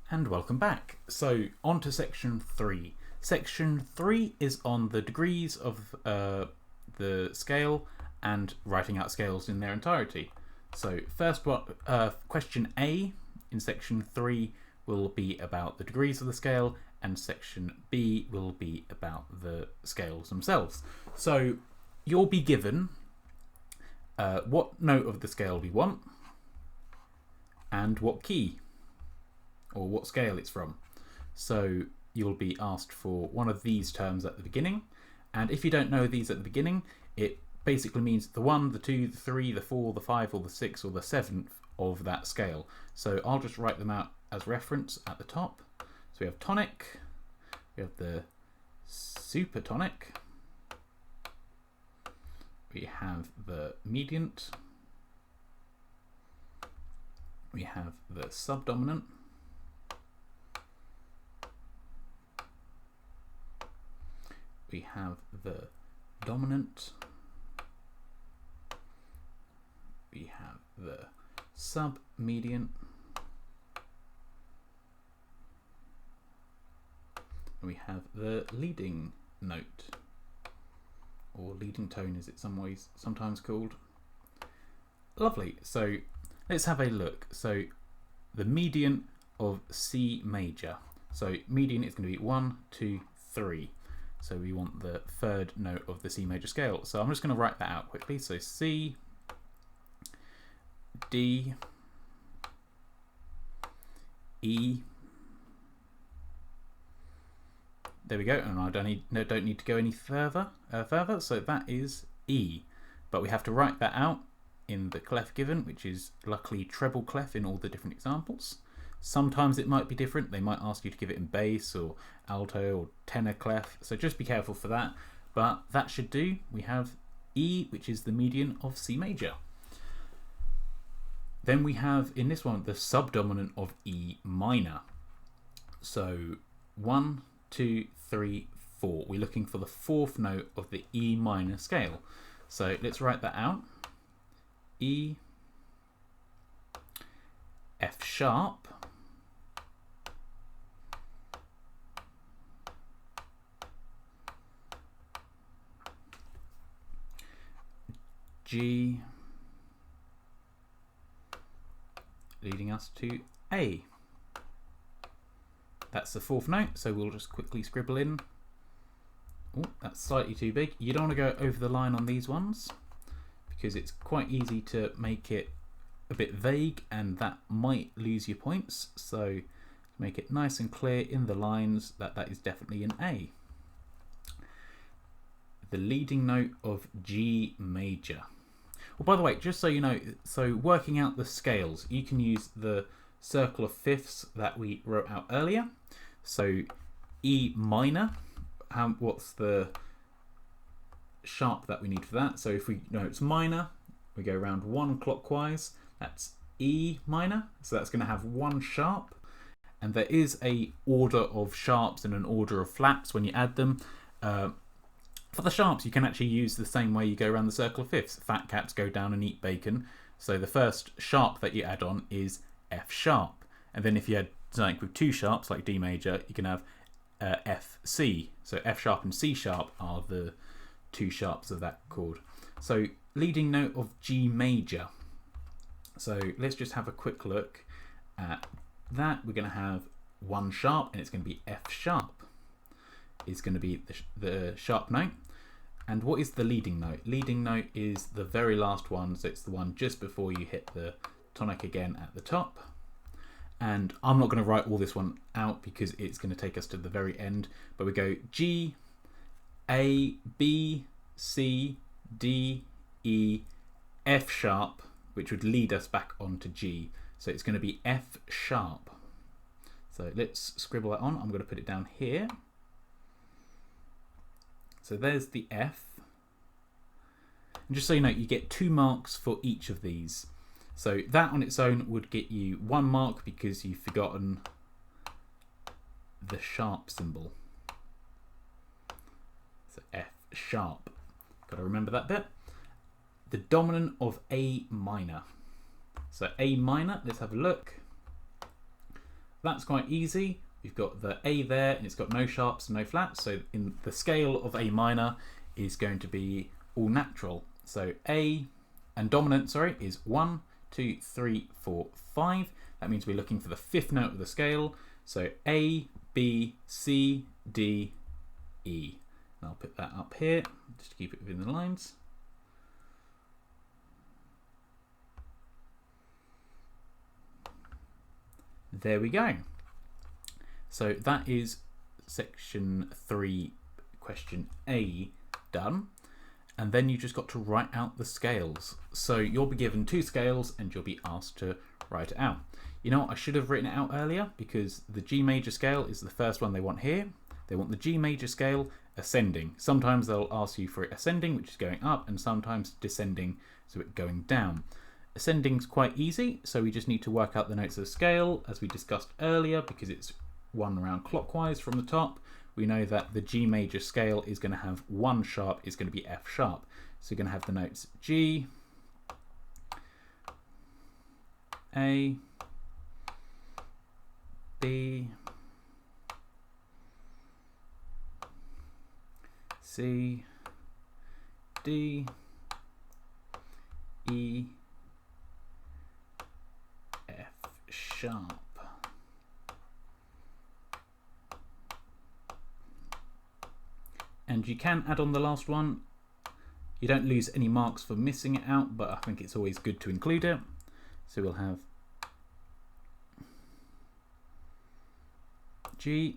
And welcome back. So on to section 3. Section 3 is on the degrees of the scale and writing out scales in their entirety. So first question A in section 3 will be about the degrees of the scale, and section B will be about the scales themselves. So you'll be given what note of the scale we want and what key or what scale it's from. So you'll be asked for one of these terms at the beginning, and if you don't know these at the beginning, it basically means the 1, the 2, the 3, the 4, the 5, or the 6, or the 7th of that scale. So I'll just write them out as reference at the top. So we have tonic, we have the supertonic, we have the mediant, we have the subdominant, we have the dominant, we have the submediant, and we have the leading note, or leading tone as it's sometimes called. Lovely, so let's have a look. So the median of C major. So median is going to be 1, 2, 3. So we want the third note of the C major scale. So I'm just going to write that out quickly. So C, D, E. There we go, and I don't need to go any further. So that is E, but we have to write that out in the clef given, which is luckily treble clef in all the different examples. Sometimes it might be different. They might ask you to give it in bass or alto or tenor clef, so just be careful for that. But that should do. We have E, which is the median of C major. Then we have in this one the subdominant of E minor. So 1, 2, 3, 4. We're looking for the fourth note of the E minor scale. So let's write that out. E, F sharp, G, leading us to A. That's the fourth note, so we'll just quickly scribble in. Oh, that's slightly too big. You don't want to go over the line on these ones because it's quite easy to make it a bit vague, and that might lose your points. So make it nice and clear in the lines that that is definitely an A. The leading note of G major. Well, by the way, just so you know, so working out the scales, you can use the circle of fifths that we wrote out earlier. So E minor, what's the sharp that we need for that? So if we know it's minor, we go around 1 clockwise, that's E minor, so that's going to have 1 sharp, and there is a order of sharps and an order of flaps when you add them. For the sharps, you can actually use the same way you go around the circle of fifths. Fat cats go down and eat bacon. So the first sharp that you add on is F sharp, and then if you had something with 2 sharps like D major, you can have F C. So F sharp and C sharp are the 2 sharps of that chord. So leading note of G major. So let's just have a quick look at that. We're going to have 1 sharp, and it's going to be F sharp. It's going to be the sharp note. And what is the leading note? Leading note is the very last one, so it's the one just before you hit the tonic again at the top. And I'm not going to write all this one out because it's going to take us to the very end, but we go G, A, B, C, D, E, F sharp, which would lead us back onto G. So it's going to be F sharp. So let's scribble that on. I'm going to put it down here. So there's the F. And just so you know, you get 2 marks for each of these. So that on its own would get you 1 mark because you've forgotten the sharp symbol. So F sharp. Got to remember that bit. The dominant of A minor. So A minor, let's have a look. that's quite easy. We've got the A there, and it's got no sharps and no flats. So in the scale of A minor is going to be all natural. So A and dominant, sorry, is 1, 2, 3, 4, 5. That means we're looking for the fifth note of the scale. So A, B, C, D, E. And I'll put that up here just to keep it within the lines. There we go. So that is section 3, question A done. And then you just got to write out the scales. So you'll be given 2 scales and you'll be asked to write it out. You know what, I should have written it out earlier because the G major scale is the first one they want here. They want the G major scale ascending. Sometimes they'll ask you for it ascending, which is going up, and sometimes descending, so it's going down. Ascending is quite easy, so we just need to work out the notes of the scale as we discussed earlier because it's one round clockwise from the top. We know that the G major scale is going to have 1 sharp, is going to be F sharp. So you're going to have the notes G, A, B, C, D, E, F sharp. And you can add on the last one. You don't lose any marks for missing it out, but I think it's always good to include it. So we'll have G,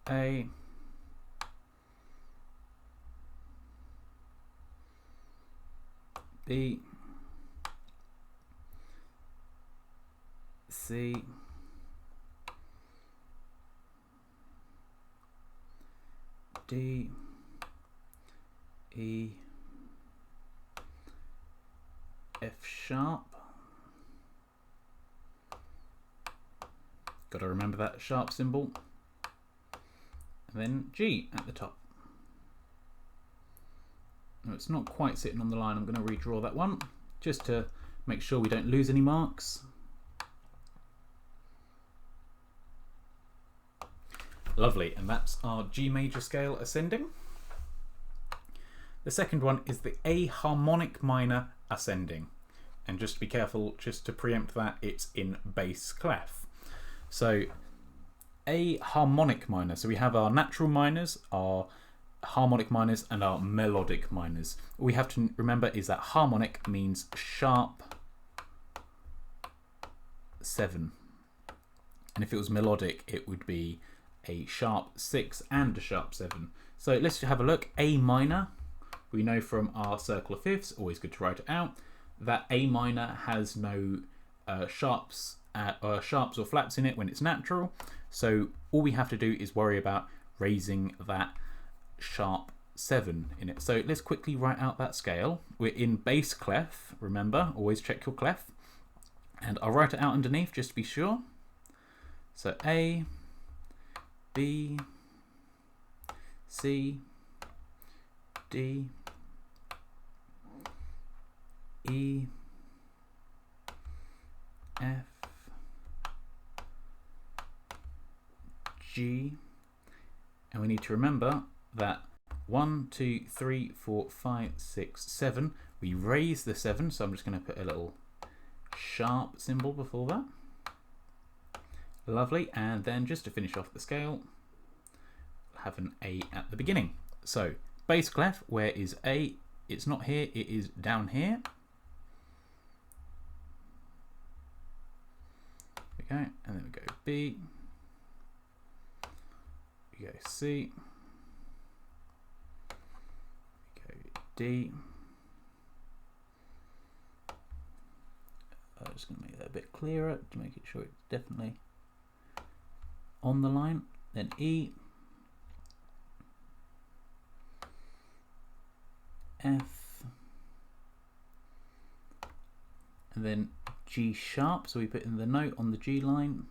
A, B, C, D, E, F sharp. Got to remember that sharp symbol. And then G at the top. No, it's not quite sitting on the line. I'm going to redraw that one just to make sure we don't lose any marks. Lovely, and that's our G major scale ascending. The second one is the A harmonic minor ascending. And just to be careful, just to preempt that, it's in bass clef. So A harmonic minor, so we have our natural minors, our harmonic minors, and our melodic minors. All we have to remember is that harmonic means sharp 7. And if it was melodic, it would be a sharp 6 and a sharp 7. So let's have a look. A minor, we know from our circle of fifths, always good to write it out, that A minor has no sharps or flats in it when it's natural. So all we have to do is worry about raising that sharp 7 in it. So let's quickly write out that scale. We're in bass clef, remember, always check your clef. And I'll write it out underneath just to be sure. So A, B, C, D, E, F, G, and we need to remember that 1, 2, 3, 4, 5, 6, 7. We raise the 7, so I'm just going to put a little sharp symbol before that. Lovely, and then just to finish off the scale, we'll have an A at the beginning. So bass clef, where is A? It's not here, it is down here. There we go, and then we go B, we go C, we go D. I'm just going to make that a bit clearer to make it sure it's definitely on the line. Then E, F, and then G sharp, so we put in the note on the G line.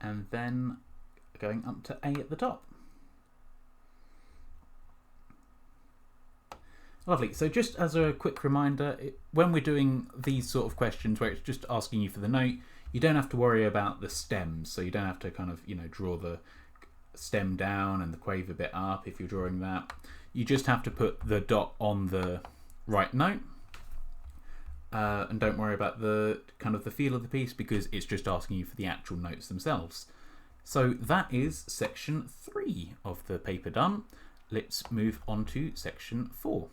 And then going up to A at the top. Lovely. So just as a quick reminder, when we're doing these sort of questions where it's just asking you for the note, you don't have to worry about the stems. So you don't have to kind of, draw the stem down and the quaver bit up if you're drawing that. You just have to put the dot on the right note. And don't worry about the kind of the feel of the piece because it's just asking you for the actual notes themselves. So that is section 3 of the paper done. Let's move on to section 4.